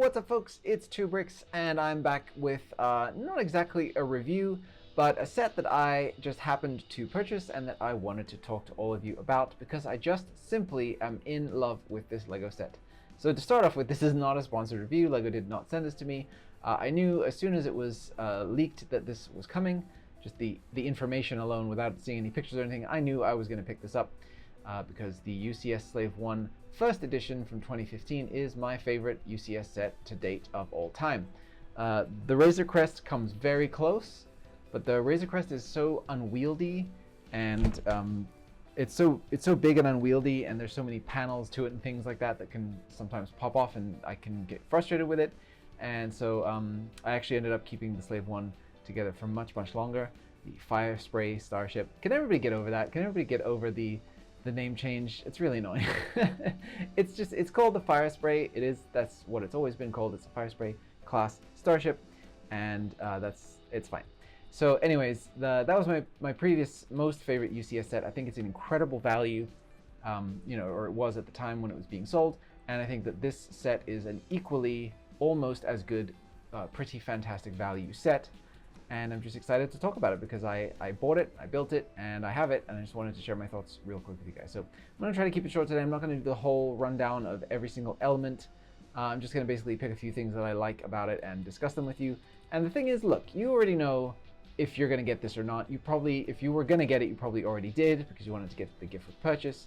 What's up, folks? It's 2Bricks, and I'm back with not exactly a review, but a set that I just happened to purchase and that I wanted to talk to all of you about because I just simply am in love with this LEGO set. So to start off with, this is not a sponsored review. LEGO did not send this to me. I knew as soon as it was leaked that this was coming, just the information alone without seeing any pictures or anything, I knew I was going to pick this up. Because the UCS Slave 1 First Edition from 2015 is my favorite UCS set to date of all time. The Razor Crest comes very close, but the Razor Crest is so unwieldy, and it's so big and unwieldy, and there's so many panels to it and things like that that can sometimes pop off, and I can get frustrated with it. And so I actually ended up keeping the Slave 1 together for much longer. The Firespray Starship. Can everybody get over that? Can everybody get over the name change? It's really annoying. It's called the Firespray. That's what it's always been called. It's a Firespray class starship, and it's fine. So anyways, that was my previous most favorite UCS set. I think it's an incredible value, or it was at the time when it was being sold, and I think that this set is an equally, almost as good, pretty fantastic value set. And I'm just excited to talk about it because I bought it, I built it, and I have it, and I just wanted to share my thoughts real quick with you guys. So I'm going to try to keep it short today. I'm not going to do the whole rundown of every single element. I'm just going to basically pick a few things that I like about it and discuss them with you. And the thing is, look, you already know if you're going to get this or not. If you were going to get it, you probably already did because you wanted to get the gift with purchase.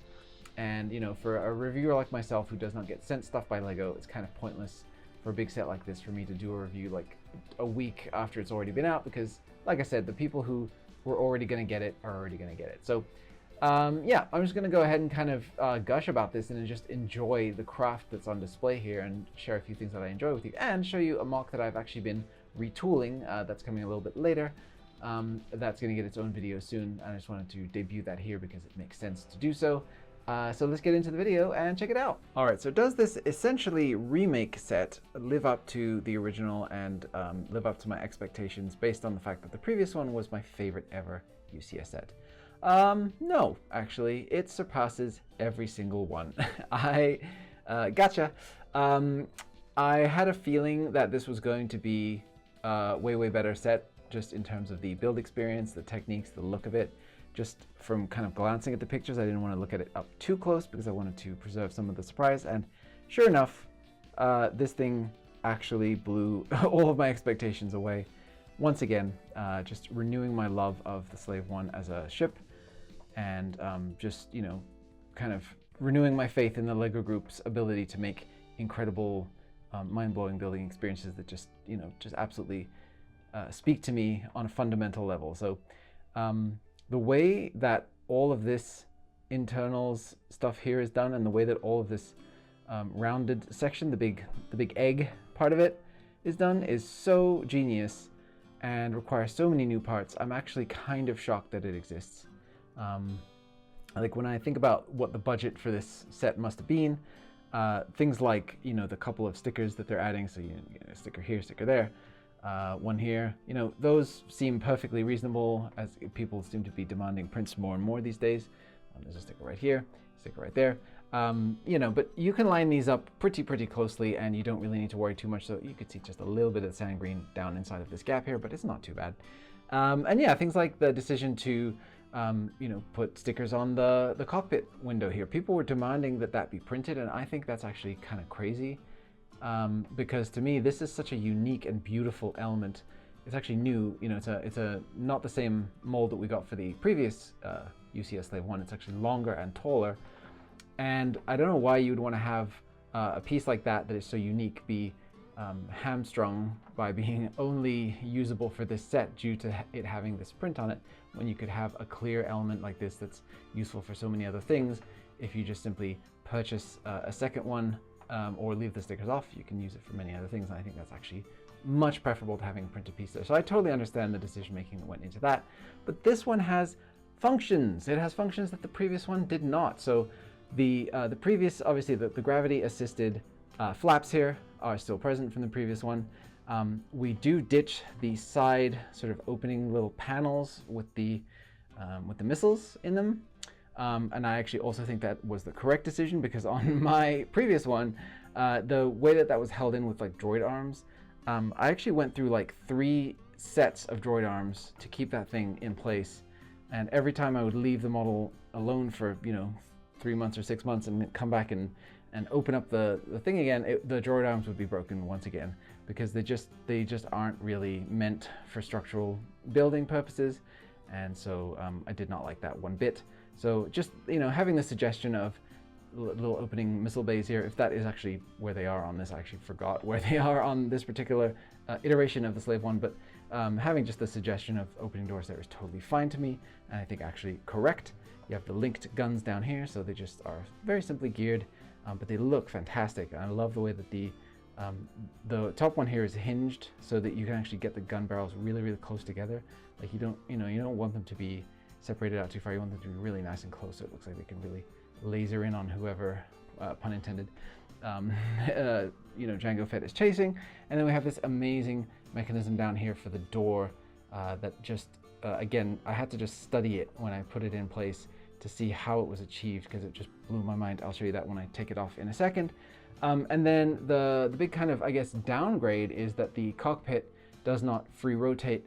And for a reviewer like myself who does not get sent stuff by LEGO, it's kind of pointless for a big set like this for me to do a review like a week after it's already been out, because like I said, the people who were already going to get it are already going to get it. So yeah, I'm just going to go ahead and kind of gush about this and just enjoy the craft that's on display here and share a few things that I enjoy with you and show you a mock that I've actually been retooling that's coming a little bit later. That's going to get its own video soon, and I just wanted to debut that here because it makes sense to do so. So let's get into the video and check it out. All right, so does this essentially remake set live up to the original and live up to my expectations based on the fact that the previous one was my favorite ever UCS set? No, actually, it surpasses every single one. Gotcha. I had a feeling that this was going to be a way better set, just in terms of the build experience, the techniques, the look of it. Just from kind of glancing at the pictures, I didn't want to look at it up too close because I wanted to preserve some of the surprise. And sure enough, this thing actually blew all of my expectations away. Once again, just renewing my love of the Slave 1 as a ship, and just, kind of renewing my faith in the LEGO Group's ability to make incredible, mind-blowing building experiences that just absolutely speak to me on a fundamental level. So the way that all of this internals stuff here is done, and the way that all of this rounded section, the big egg part of it is done, is so genius and requires so many new parts. I'm actually kind of shocked that it exists. Like when I think about what the budget for this set must have been, things like the couple of stickers that they're adding, so you get a sticker here, sticker there, one here, those seem perfectly reasonable, as people seem to be demanding prints more and more these days. There's a sticker right here, sticker right there, but you can line these up pretty closely, and you don't really need to worry too much. So you could see just a little bit of sand green down inside of this gap here, but it's not too bad. And yeah, things like the decision to put stickers on the cockpit window here. People were demanding that be printed, and I think that's actually kind of crazy. Because to me, this is such a unique and beautiful element. It's actually new, it's a not the same mold that we got for the previous UCS Slave 1. It's actually longer and taller, and I don't know why you would want to have a piece like that is so unique be hamstrung by being only usable for this set due to it having this print on it, when you could have a clear element like this that's useful for so many other things. If you just simply purchase a second one, or leave the stickers off, you can use it for many other things, and I think that's actually much preferable to having a printed piece there. So I totally understand the decision making that went into that, but this one has functions. It has functions that the previous one did not. So the previous, obviously the gravity assisted flaps here are still present from the previous one. We do ditch the side sort of opening little panels with the missiles in them. And I actually also think that was the correct decision, because on my previous one, The way that was held in with like droid arms, I actually went through like 3 sets of droid arms to keep that thing in place. And every time I would leave the model alone for, 3 months or 6 months and come back and open up the thing again, the droid arms would be broken once again, because they just aren't really meant for structural building purposes. And so I did not like that one bit. So just, having the suggestion of little opening missile bays here, if that is actually where they are on this, I actually forgot where they are on this particular iteration of the Slave One, but having just the suggestion of opening doors there is totally fine to me, and I think actually correct. You have the linked guns down here, so they just are very simply geared, but they look fantastic. And I love the way that the top one here is hinged so that you can actually get the gun barrels really, really close together. Like you don't want them to be separated out too far. You want them to be really nice and close, so it looks like they can really laser in on whoever, pun intended, Jango Fett is chasing. And then we have this amazing mechanism down here for the door that just, again, I had to just study it when I put it in place to see how it was achieved, because it just blew my mind. I'll show you that when I take it off in a second. And then the big kind of, I guess, downgrade is that the cockpit does not free rotate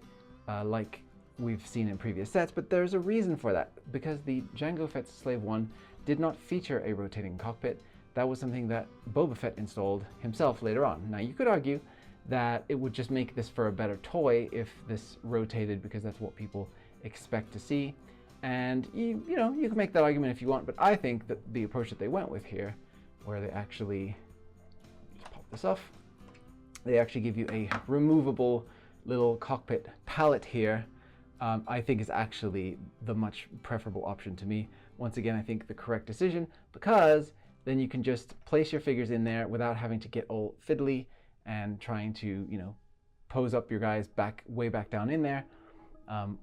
like we've seen in previous sets, but there's a reason for that, because the Jango Fett Slave One did not feature a rotating cockpit. That was something that Boba Fett installed himself later on. Now you could argue that it would just make this for a better toy if this rotated, because that's what people expect to see. And you can make that argument if you want, but I think that the approach that they went with here, where they actually, just pop this off, they actually give you a removable little cockpit palette here, I think is actually the much preferable option to me. Once again, I think the correct decision, because then you can just place your figures in there without having to get all fiddly and trying to, pose up your guys way back down in there.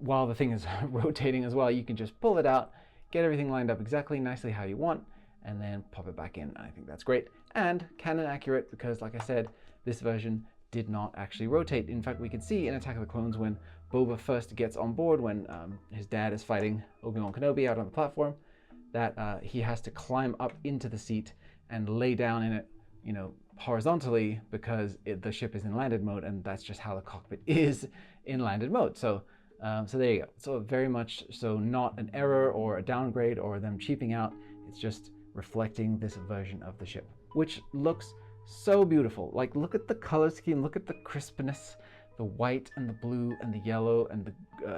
While the thing is rotating as well, you can just pull it out, get everything lined up exactly nicely how you want, and then pop it back in. I think that's great. And canon accurate, because like I said, this version did not actually rotate. In fact, we can see in Attack of the Clones when Boba first gets on board, when his dad is fighting Obi-Wan Kenobi out on the platform, that he has to climb up into the seat and lay down in it, horizontally, because the ship is in landed mode, and that's just how the cockpit is in landed mode. So there you go. So very much so not an error or a downgrade or them cheaping out. It's just reflecting this version of the ship, which looks so beautiful. Like, look at the color scheme, look at the crispness, the white and the blue and the yellow and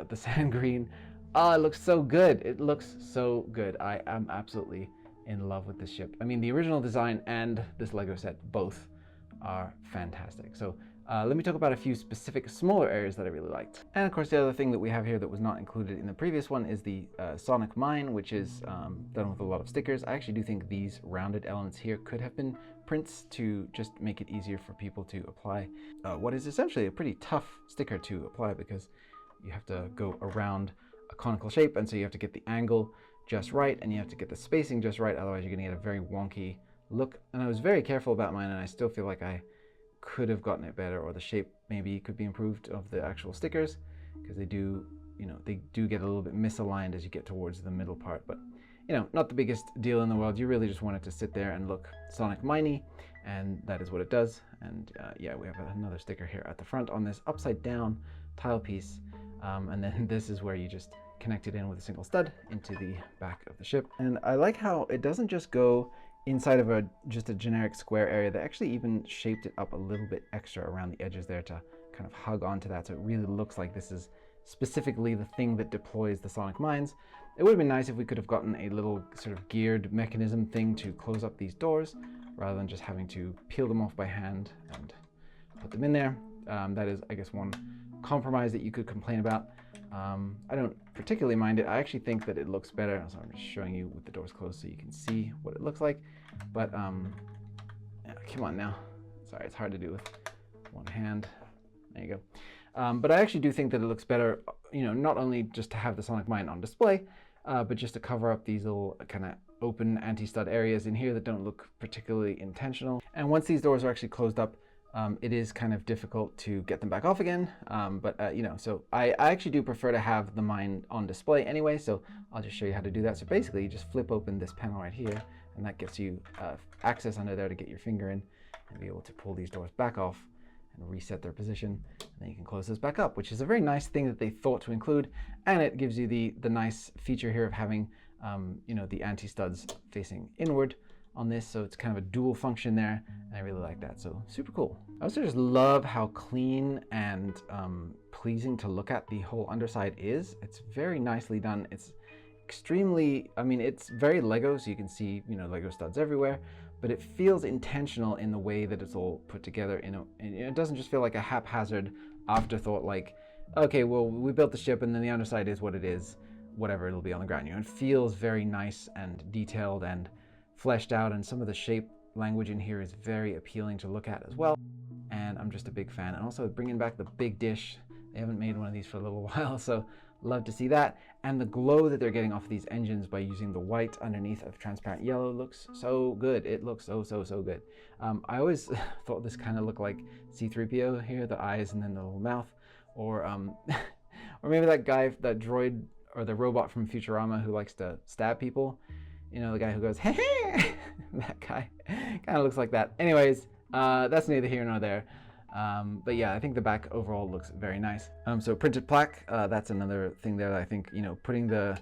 the sand green. Oh, it looks so good. It looks so good. I am absolutely in love with this ship. I mean, the original design and this Lego set both are fantastic. So let me talk about a few specific smaller areas that I really liked. And of course, the other thing that we have here that was not included in the previous one is the sonic mine, which is done with a lot of stickers. I actually do think these rounded elements here could have been prints to just make it easier for people to apply what is essentially a pretty tough sticker to apply, because you have to go around a conical shape, and so you have to get the angle just right, and you have to get the spacing just right, otherwise you're going to get a very wonky look. And I was very careful about mine, and I still feel like I could have gotten it better, or the shape maybe could be improved of the actual stickers, because they do get a little bit misaligned as you get towards the middle part. But not the biggest deal in the world. You really just want it to sit there and look Sonic Miney, and that is what it does. And yeah, we have another sticker here at the front on this upside down tile piece, and then this is where you just connect it in with a single stud into the back of the ship. And I like how it doesn't just go inside of just a generic square area. They actually even shaped it up a little bit extra around the edges there to kind of hug onto that, so it really looks like this is specifically the thing that deploys the sonic mines. It would have been nice if we could have gotten a little sort of geared mechanism thing to close up these doors, rather than just having to peel them off by hand and put them in there. That is, I guess, one compromise that you could complain about. I don't particularly mind it. I actually think that it looks better. So I'm just showing you with the doors closed so you can see what it looks like. But yeah, come on now. Sorry, it's hard to do with one hand. There you go. But I actually do think that it looks better, not only just to have the sonic mine on display, but just to cover up these little kind of open anti-stud areas in here that don't look particularly intentional. And once these doors are actually closed up, it is kind of difficult to get them back off again. So I actually do prefer to have the mine on display anyway, so I'll just show you how to do that. So basically, you just flip open this panel right here, and that gets you access under there to get your finger in and be able to pull these doors back off and reset their position. And then you can close this back up, which is a very nice thing that they thought to include. And it gives you the nice feature here of having you know, the anti-studs facing inward on this, so it's kind of a dual function there, and I really like that. So super cool. I also just love how clean and pleasing to look at the whole underside is. It's very nicely done. It's extremely, I mean, it's very Lego, so you can see, you know, Lego studs everywhere, but it feels intentional in the way that it's all put together. And it doesn't just feel like a haphazard afterthought, like, okay, well, we built the ship and then the underside is what it is, whatever, it'll be on the ground. You know, it feels very nice and detailed and fleshed out, and some of the shape language in here is very appealing to look at as well, and I'm just a big fan. And also bringing back the big dish, they haven't made one of these for a little while, so love to see that. And the glow that they're getting off of these engines by using the white underneath of transparent yellow looks so good. It looks so good. I always thought this kind of looked like C-3PO here, the eyes and then the little mouth, or or maybe that guy, that droid or the robot from Futurama who likes to stab people. You know, the guy who goes, hey, hey! That guy kind of looks like that. Anyways, that's neither here nor there. But yeah, I think the back overall looks very nice. So printed plaque, that's another thing there that I think, you know, putting the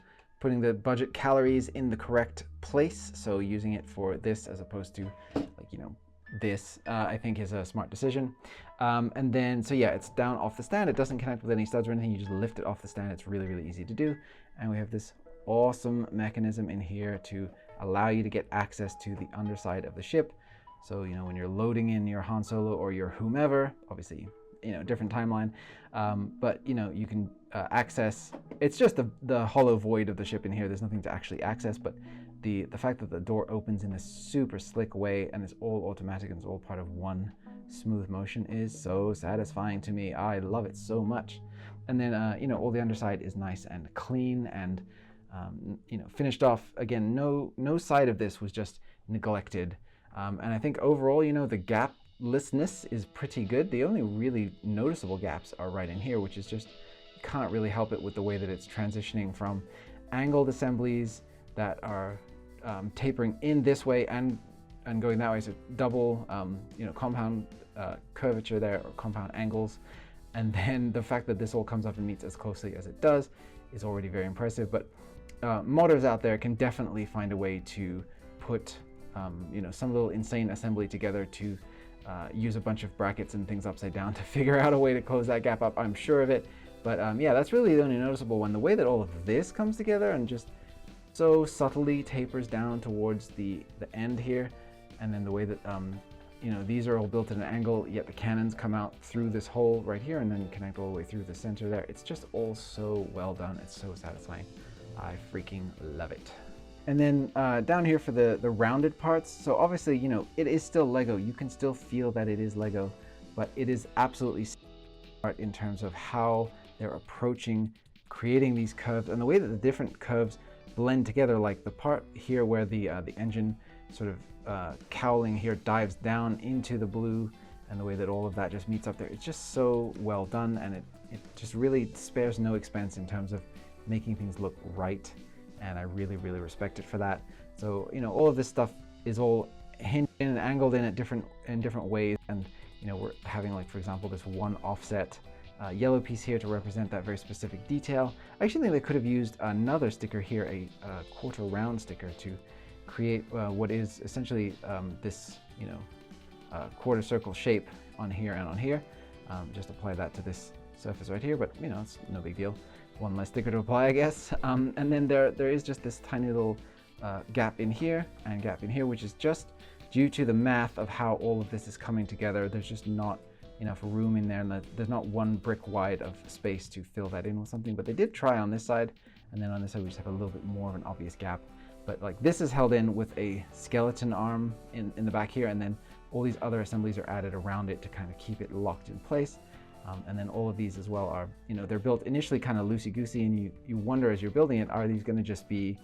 budget calories in the correct place. So using it for this as opposed to, like, you know, this, I think is a smart decision. And then, so yeah, it's down off the stand. It doesn't connect with any studs or anything. You just lift it off the stand. It's really easy to do. And we have this awesome mechanism in here to allow you to get access to the underside of the ship. So, you know, when you're loading in your Han Solo or your whomever, obviously, you know, different timeline, but, you know, you can access, it's just the hollow void of the ship in here. There's nothing to actually access, but the fact that the door opens in this super slick way and it's all automatic and it's all part of one smooth motion is so satisfying to me. I love it so much. And then, you know, all the underside is nice and clean and you know, finished off. Again, no side of this was just neglected, and I think overall, you know, the gaplessness is pretty good. The only really noticeable gaps are right in here, which is just, you can't really help it with the way that it's transitioning from angled assemblies that are tapering in this way and going that way, so double you know, compound curvature there, or compound angles. And then the fact that this all comes up and meets as closely as it does is already very impressive. But modders out there can definitely find a way to put you know, some little insane assembly together to use a bunch of brackets and things upside down to figure out a way to close that gap up. I'm sure of it. But yeah, that's really the only noticeable one. The way that all of this comes together and just so subtly tapers down towards the end here, and then the way that you know, these are all built at an angle, yet the cannons come out through this hole right here and then connect all the way through the center there. It's just all so well done. It's so satisfying. I freaking love it. And then down here for the rounded parts. So obviously, you know, it is still Lego. You can still feel that it is Lego, but it is absolutely smart in terms of how they're approaching creating these curves and the way that the different curves blend together. Like the part here where the engine sort of cowling here dives down into the blue, and the way that all of that just meets up there. It's just so well done, and it just really spares no expense in terms of making things look right, and I really respect it for that. So, you know, all of this stuff is all hinged in and angled in different ways, and, you know, we're having, like, for example, this one offset yellow piece here to represent that very specific detail. I actually think they could have used another sticker here, a quarter round sticker, to create what is essentially this, you know, quarter circle shape on here and on here. Just apply that to this surface right here, but, you know, it's no big deal. One less sticker to apply, I guess. And then there is just this tiny little gap in here and gap in here, which is just due to the math of how all of this is coming together. There's just not enough room in there, and there's not one brick wide of space to fill that in with something. But they did try on this side, and then on this side we just have a little bit more of an obvious gap. But like this is held in with a skeleton arm in the back here, and then all these other assemblies are added around it to kind of keep it locked in place. And then all of these as well are, you know, they're built initially kind of loosey-goosey, and you wonder as you're building it, are these going to just be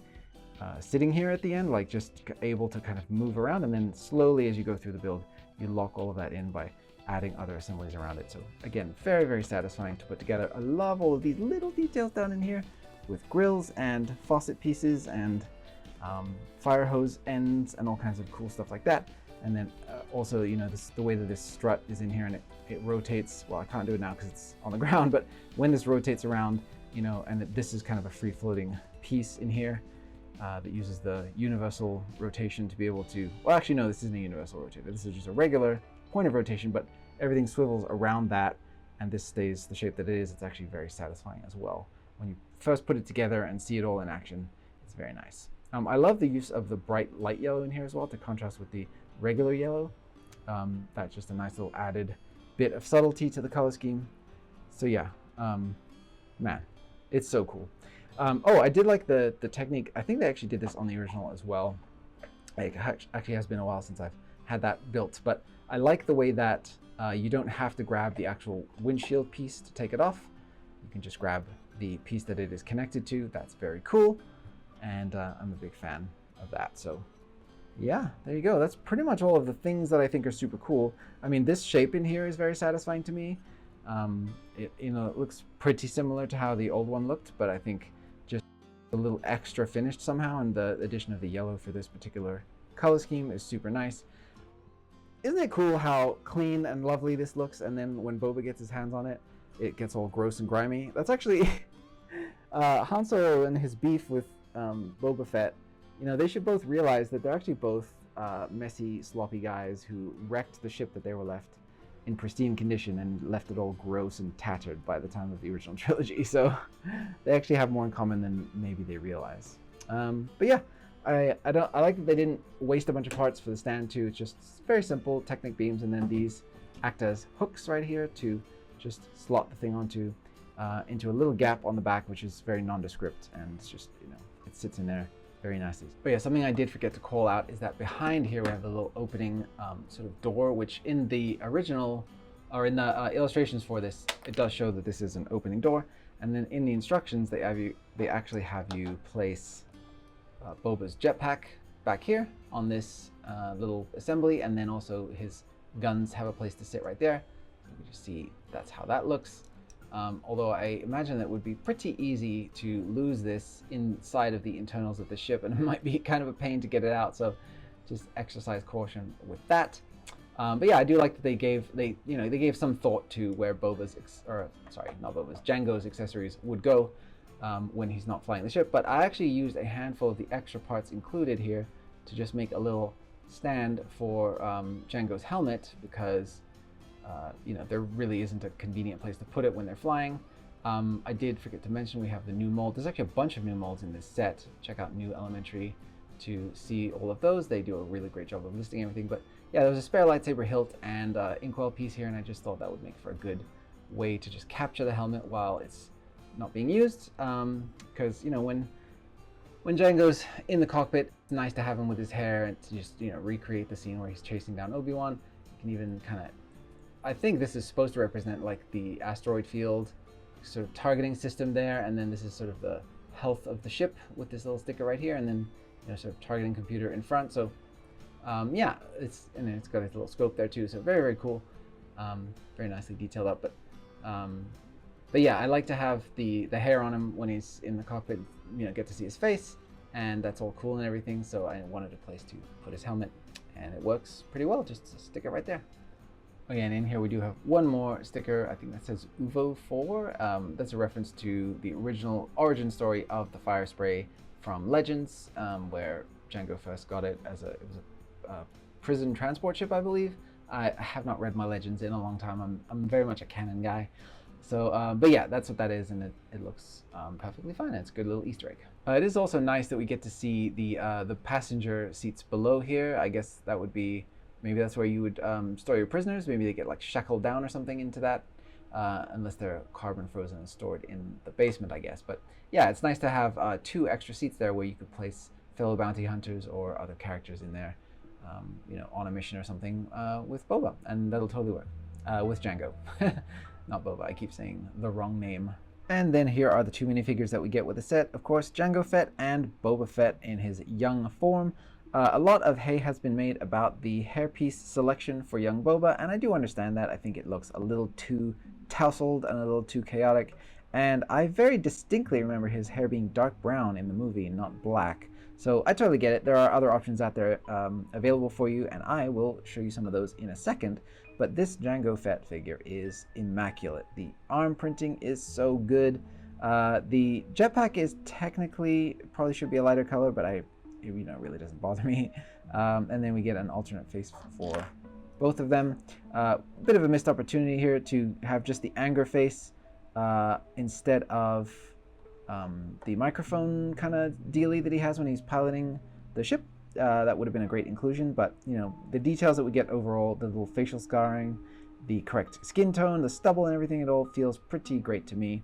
sitting here at the end, like just able to kind of move around, and then slowly as you go through the build, you lock all of that in by adding other assemblies around it. So again, very satisfying to put together. I love all of these little details down in here with grills and faucet pieces and fire hose ends and all kinds of cool stuff like that. And then also, the way that this strut is in here and it rotates. Well, I can't do it now because it's on the ground, but when this rotates around, and this is kind of a free floating piece in here that uses the universal rotation to be able to, well, actually, no, this isn't a universal rotator. This is just a regular point of rotation, but everything swivels around that and this stays the shape that it is. It's actually very satisfying as well. When you first put it together and see it all in action, it's very nice. I love the use of the bright light yellow in here as well to contrast with the regular yellow. That's just a nice little added bit of subtlety to the color scheme. So yeah, man, it's so cool. Oh, I did like the technique. I think they actually did this on the original as well. It actually has been a while since I've had that built, but I like the way that you don't have to grab the actual windshield piece to take it off. You can just grab the piece that it is connected to. That's very cool, and I'm a big fan of that. So yeah, there you go. That's pretty much all of the things that I think are super cool. I mean, this shape in here is very satisfying to me. It looks pretty similar to how the old one looked, but I think just a little extra finished somehow, and the addition of the yellow for this particular color scheme is super nice. Isn't it cool how clean and lovely this looks, and then when Boba gets his hands on it, it gets all gross and grimy? That's actually Han Solo and his beef with Boba Fett. They should both realize that they're actually both messy, sloppy guys who wrecked the ship that they were left in pristine condition and left it all gross and tattered by the time of the original trilogy. So they actually have more in common than maybe they realize. But yeah, I like that they didn't waste a bunch of parts for the stand too. It's just very simple Technic beams, and then these act as hooks right here to just slot the thing onto into a little gap on the back, which is very nondescript, and it's just it sits in there very nicely. But yeah, something I did forget to call out is that behind here we have a little opening sort of door, which in the original, or in the illustrations for this, it does show that this is an opening door. And then in the instructions, they actually have you place Boba's jetpack back here on this little assembly, and then also his guns have a place to sit right there. You can just see that's how that looks. Although I imagine that it would be pretty easy to lose this inside of the internals of the ship, and it might be kind of a pain to get it out. So just exercise caution with that. But yeah, I do like that they gave some thought to where Jango's accessories would go when he's not flying the ship. But I actually used a handful of the extra parts included here to just make a little stand for Jango's helmet, because there really isn't a convenient place to put it when they're flying. I did forget to mention we have the new mold. There's actually a bunch of new molds in this set. Check out New Elementary to see all of those. They do a really great job of listing everything. But yeah, there was a spare lightsaber hilt and inkwell piece here, and I just thought that would make for a good way to just capture the helmet while it's not being used. Because when Jango's in the cockpit, it's nice to have him with his hair and to just recreate the scene where he's chasing down Obi-Wan. You can even kind of, I think this is supposed to represent like the asteroid field sort of targeting system there, and then this is sort of the health of the ship with this little sticker right here, and then sort of targeting computer in front. So yeah, it's got a little scope there too. So very, very cool, very nicely detailed up. But yeah, I like to have the hair on him when he's in the cockpit. Get to see his face, and that's all cool and everything. So I wanted a place to put his helmet, and it works pretty well. Just stick it right there. Again, in here we do have one more sticker. I think that says UVO 4. That's a reference to the original origin story of the Firespray from Legends, where Jango first got it as it was a prison transport ship, I believe. I have not read my Legends in a long time. I'm very much a canon guy. So, but yeah, that's what that is, and it looks perfectly fine. It's a good little Easter egg. It is also nice that we get to see the passenger seats below here. I guess that would be, maybe that's where you would store your prisoners. Maybe they get like shackled down or something into that, unless they're carbon frozen and stored in the basement, I guess. But yeah, it's nice to have 2 extra seats there where you could place fellow bounty hunters or other characters in there, on a mission or something with Boba, and that'll totally work. With Jango, not Boba. I keep saying the wrong name. And then here are the 2 minifigures that we get with the set. Of course, Jango Fett and Boba Fett in his young form. A lot of hay has been made about the hairpiece selection for Young Boba, and I do understand that. I think it looks a little too tousled and a little too chaotic, and I very distinctly remember his hair being dark brown in the movie, not black. So I totally get it. There are other options out there available for you, and I will show you some of those in a second. But this Jango Fett figure is immaculate. The arm printing is so good. The jetpack is technically probably should be a lighter color, but it really doesn't bother me. And then we get an alternate face for both of them. Bit of a missed opportunity here to have just the anger face instead of the microphone kind of dealy that he has when he's piloting the ship. That would have been a great inclusion, but the details that we get overall, the little facial scarring, the correct skin tone, the stubble and everything, it all feels pretty great to me.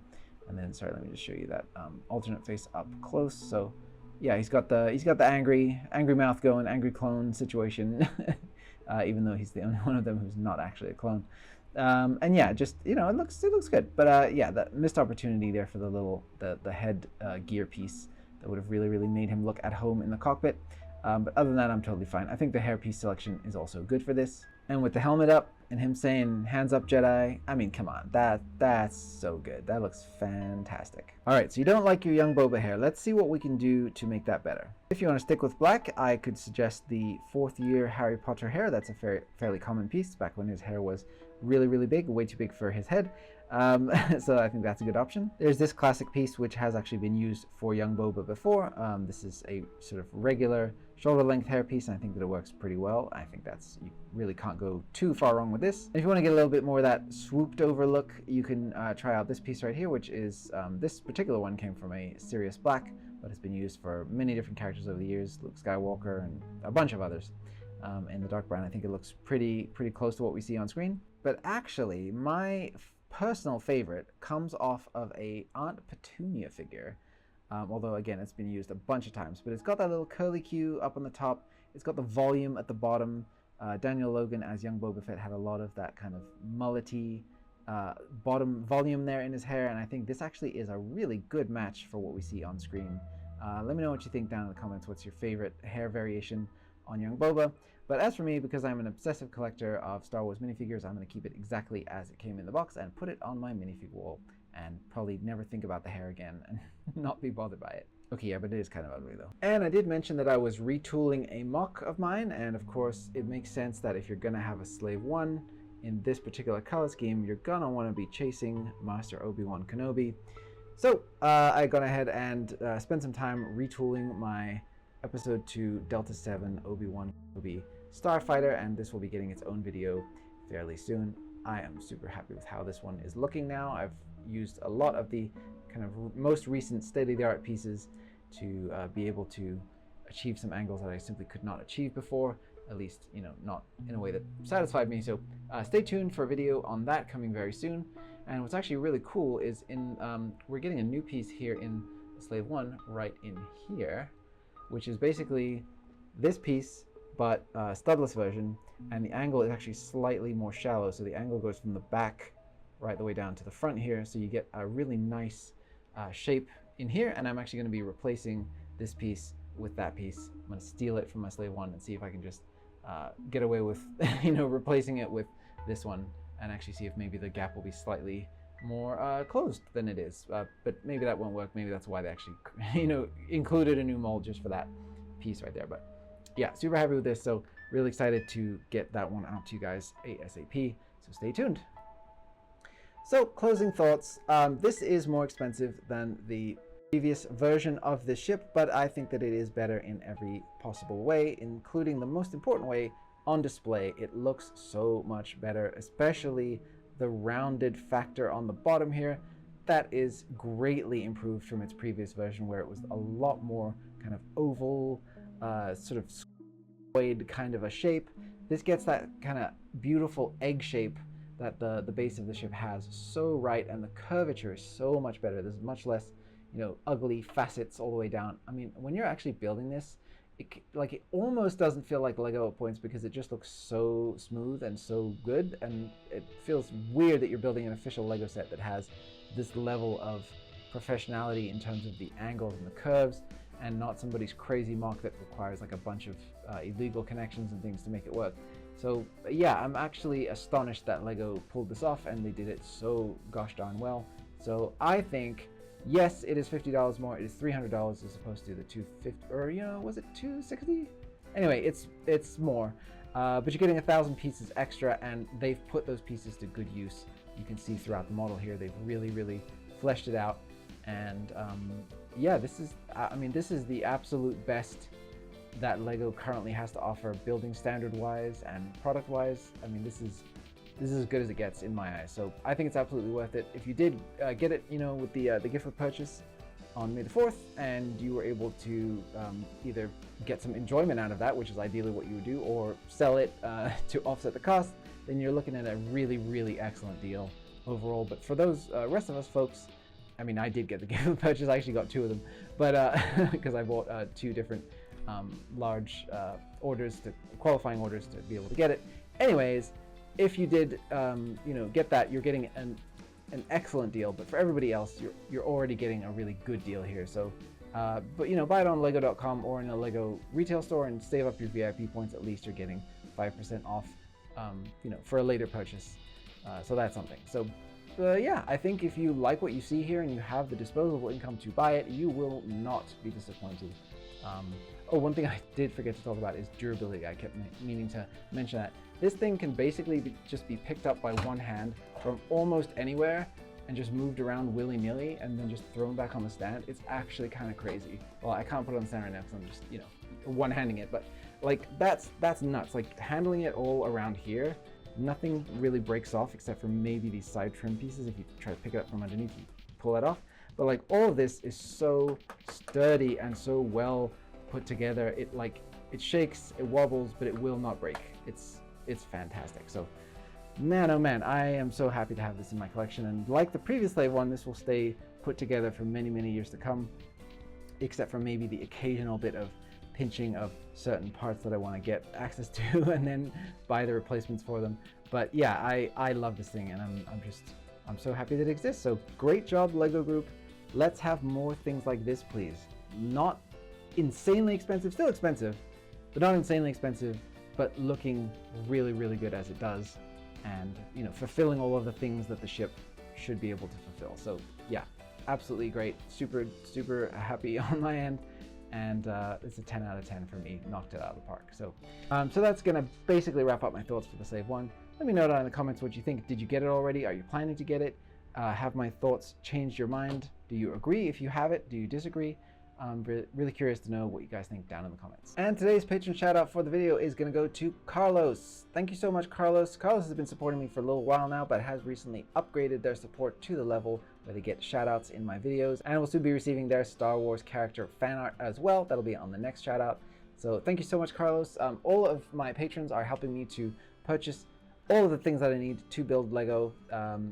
And then, sorry, let me just show you that alternate face up close. So yeah, he's got the angry mouth going, angry clone situation, even though he's the only one of them who's not actually a clone. And yeah, just it looks good. But yeah, that missed opportunity there for the head gear piece that would have really made him look at home in the cockpit. But other than that, I'm totally fine. I think the hairpiece selection is also good for this. And with the helmet up and him saying "hands up, Jedi," I mean, come on, that's so good. That looks fantastic. All right, so you don't like your Young Boba hair. Let's see what we can do to make that better. If you want to stick with black, I could suggest the 4th year Harry Potter hair. That's a fairly common piece back when his hair was really big, way too big for his head. So I think that's a good option. There's this classic piece which has actually been used for Young Boba before. This is a sort of regular shoulder length hair piece, and I think that it works pretty well. I think you really can't go too far wrong with this. If you want to get a little bit more of that swooped over look, you can try out this piece right here, which is this particular one came from a Sirius Black, but has been used for many different characters over the years, Luke Skywalker and a bunch of others. In the dark brown, I think it looks pretty close to what we see on screen. But actually, my personal favorite comes off of a Aunt Petunia figure, although again it's been used a bunch of times, but it's got that little curly Q up on the top, it's got the volume at the bottom. Daniel Logan as Young Boba Fett had a lot of that kind of mullety bottom volume there in his hair, and I think this actually is a really good match for what we see on screen. Let me know what you think down in the comments. What's your favorite hair variation on Young Boba? But as for me, because I'm an obsessive collector of Star Wars minifigures, I'm going to keep it exactly as it came in the box and put it on my minifig wall and probably never think about the hair again and not be bothered by it. Okay, yeah, but it is kind of ugly though. And I did mention that I was retooling a mock of mine, and of course it makes sense that if you're going to have a Slave 1 in this particular color scheme, you're going to want to be chasing Master Obi-Wan Kenobi. So I gone ahead and spent some time retooling my Episode 2 Delta 7 Obi-Wan Kenobi Starfighter, and this will be getting its own video fairly soon. I am super happy with how this one is looking now. I've used a lot of the kind of most recent state-of-the-art pieces to be able to achieve some angles that I simply could not achieve before, at least not in a way that satisfied me. So stay tuned for a video on that coming very soon. And what's actually really cool is we're getting a new piece here in Slave 1 right in here, which is basically this piece, but studless version, and the angle is actually slightly more shallow. So the angle goes from the back right the way down to the front here. So you get a really nice shape in here, and I'm actually going to be replacing this piece with that piece. I'm going to steal it from my Slave 1 and see if I can just get away with replacing it with this one, and actually see if maybe the gap will be slightly more closed than it is. But maybe that won't work. Maybe that's why they actually included a new mold just for that piece right there. But yeah, super happy with this. So really excited to get that one out to you guys ASAP. So stay tuned. So closing thoughts. This is more expensive than the previous version of the ship, but I think that it is better in every possible way, including the most important way, on display. It looks so much better, especially the rounded factor on the bottom here. That is greatly improved from its previous version, where it was a lot more kind of oval, sort of squared kind of a shape. This gets that kind of beautiful egg shape that the base of the ship has so right, and the curvature is so much better. There's much less ugly facets all the way down. I mean, when you're actually building this, it almost doesn't feel like Lego at points, because it just looks so smooth and so good, and it feels weird that you're building an official Lego set that has this level of professionality in terms of the angles and the curves, and not somebody's crazy mock that requires like a bunch of illegal connections and things to make it work. So yeah, I'm actually astonished that Lego pulled this off, and they did it so gosh darn well. So I think Yes, it is $50 more. It is $300 as opposed to the $250, or was it $260? Anyway, it's more, but you're getting 1,000 pieces extra, and they've put those pieces to good use. You can see throughout the model here, they've really fleshed it out, and yeah, this is the absolute best that LEGO currently has to offer, building standard wise and product wise. I mean, this is as good as it gets in my eyes. So I think it's absolutely worth it. If you did get it, with the gift with purchase on May the 4th, and you were able to either get some enjoyment out of that, which is ideally what you would do, or sell it to offset the cost, then you're looking at a really excellent deal overall. But for those rest of us folks, I mean, I did get the gift with purchase. I actually got 2 of them, but because I bought 2 different large qualifying orders to be able to get it. Anyways, if you did get that, you're getting an excellent deal. But for everybody else, you're already getting a really good deal here. So but buy it on lego.com or in a Lego retail store and save up your VIP points. At least you're getting 5% off for a later purchase, so that's something. So yeah, I think if you like what you see here and you have the disposable income to buy it, you will not be disappointed. Oh, one thing I did forget to talk about is durability. I kept meaning to mention that. This thing can basically just be picked up by one hand from almost anywhere and just moved around willy-nilly and then just thrown back on the stand. It's actually kind of crazy. Well, I can't put it on the stand right now because I'm just, one-handing it, but like that's nuts. Like handling it all around here, nothing really breaks off except for maybe these side trim pieces. If you try to pick it up from underneath, you pull that off. But like all of this is so sturdy and so well put together. It shakes, it wobbles, but it will not break. It's fantastic. So man, oh man, I am so happy to have this in my collection. And like the previous Slave one, this will stay put together for many years to come, except for maybe the occasional bit of pinching of certain parts that I want to get access to and then buy the replacements for them. But yeah, I love this thing, and I'm so happy that it exists. So great job, LEGO Group. Let's have more things like this, please. Not insanely expensive, still expensive, but not insanely expensive, but looking really good as it does, and fulfilling all of the things that the ship should be able to fulfill. So yeah, absolutely great. Super happy on my end, and it's a 10 out of 10 for me. Knocked it out of the park. So so that's gonna basically wrap up my thoughts for the Slave one. Let me know down in the comments what you think. Did you get it already? Are you planning to get it? Have my thoughts changed your mind? Do you agree? If you have it, do you disagree? I'm really curious to know what you guys think down in the comments. And today's patron shout out for the video is going to go to Carlos. Thank you so much, Carlos. Carlos has been supporting me for a little while now, but has recently upgraded their support to the level where they get shout outs in my videos, and will soon be receiving their Star Wars character fan art as well. That'll be on the next shout out. So thank you so much, Carlos. All of my patrons are helping me to purchase all of the things that I need to build Lego.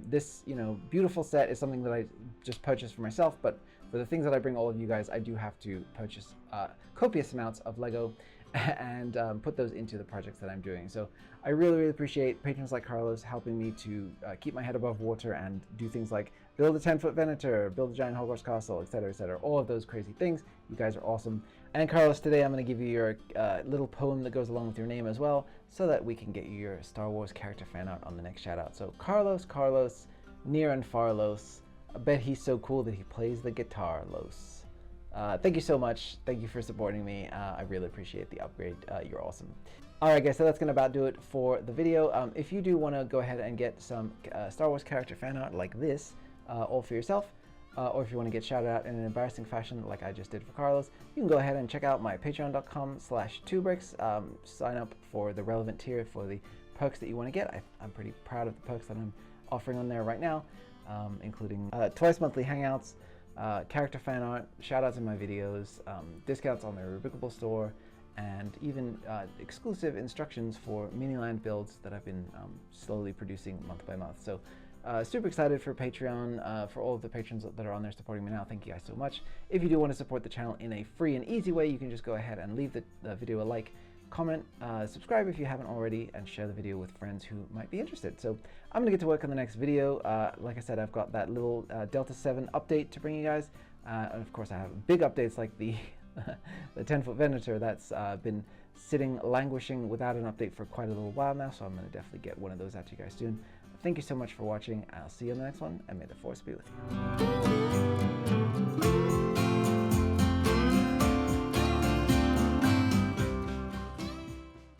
This beautiful set is something that I just purchased for myself, but for the things that I bring all of you guys, I do have to purchase copious amounts of Lego and put those into the projects that I'm doing. So I really appreciate patrons like Carlos helping me to keep my head above water and do things like build a 10-foot Venator, build a giant Hogwarts castle, etc. All of those crazy things. You guys are awesome. And Carlos, today I'm going to give you your little poem that goes along with your name as well, so that we can get you your Star Wars character fan art on the next shout out. So Carlos, near and farlos. I bet he's so cool that he plays the guitar, Los. Thank you so much. Thank you for supporting me. I really appreciate the upgrade. You're awesome. Alright guys, so that's going to about do it for the video. If you do want to go ahead and get some Star Wars character fan art like this, all for yourself, or if you want to get shouted out in an embarrassing fashion like I just did for Carlos, you can go ahead and check out my patreon.com/2bricks. Sign up for the relevant tier for the perks that you want to get. I'm pretty proud of the perks that I'm offering on there right now. Including twice monthly hangouts, character fan art, shoutouts in my videos, discounts on the Rubicable store, and even exclusive instructions for Miniland builds that I've been slowly producing month by month. So super excited for Patreon, for all of the patrons that are on there supporting me now. Thank you guys so much. If you do want to support the channel in a free and easy way, you can just go ahead and leave the video a like, comment, subscribe if you haven't already, and share the video with friends who might be interested. So I'm gonna get to work on the next video. Like I said, I've got that little Delta 7 update to bring you guys, and of course I have big updates like the the 10-foot Venator that's been sitting languishing without an update for quite a little while now, so I'm gonna definitely get one of those out to you guys soon. Thank you so much for watching. I'll see you on the next one, and may the Force be with you.